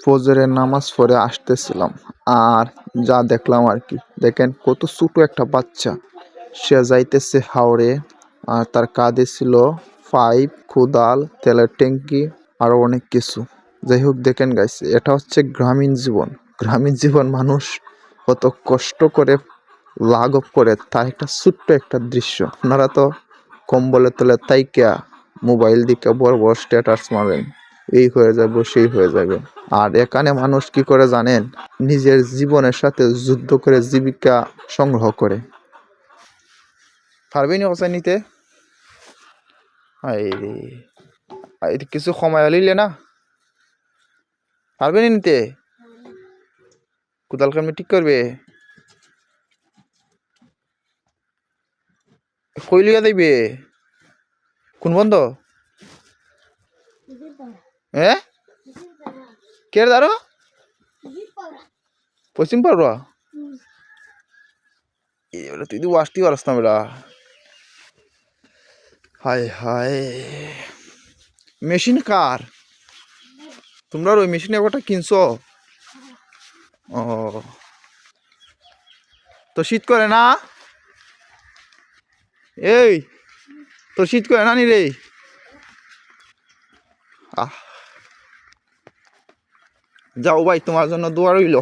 ফজরের নামাজ পড়ে আসতেছিলাম, আর যা দেখলাম আর কি। দেখেন কত ছোট একটা বাচ্চা, সে যাইতেছে হাওড়ে, আর তার কাঁধে ছিল পাইপ, কোদাল, তেলের ট্যাঙ্কি, আরো অনেক কিছু। যাই হোক, দেখেন গাইস, এটা হচ্ছে গ্রামীণ জীবন। গ্রামীণ জীবন মানুষ কত কষ্ট করে লাঘব করে, তার একটা ছোট্ট একটা দৃশ্য। আপনারা তো কম্বলে তলে তাইকা মোবাইল দিকে বড় বড় স্ট্যাটাস মারেন, এই হয়ে যাবে সেই হয়ে যাবে। আর এখানে মানুষ কি করে জানেন? নিজের জীবনের সাথে যুদ্ধ করে জীবিকা সংগ্রহ করে। পারবেনি অবস্থা নিতে? কিছু সময় লিলে না পারবেনি নিতে? কোদাল কামে ঠিক করবে, কইলিয়া দিবে কোন বন্ধ? হ্যাঁ, কে দাঁড়ো? পশ্চিম পাড়া? এবারে তুই আসতে পারস না বেড়া। হায় হায়, মেশিন কার? তোমরা ওই মেশিন একটা কিনছো? ও, তো শীত করে না? এই, তোর শীত করে না নি রে? আহ, যাও ভাই, তোমার জন্য দোয়া রইল।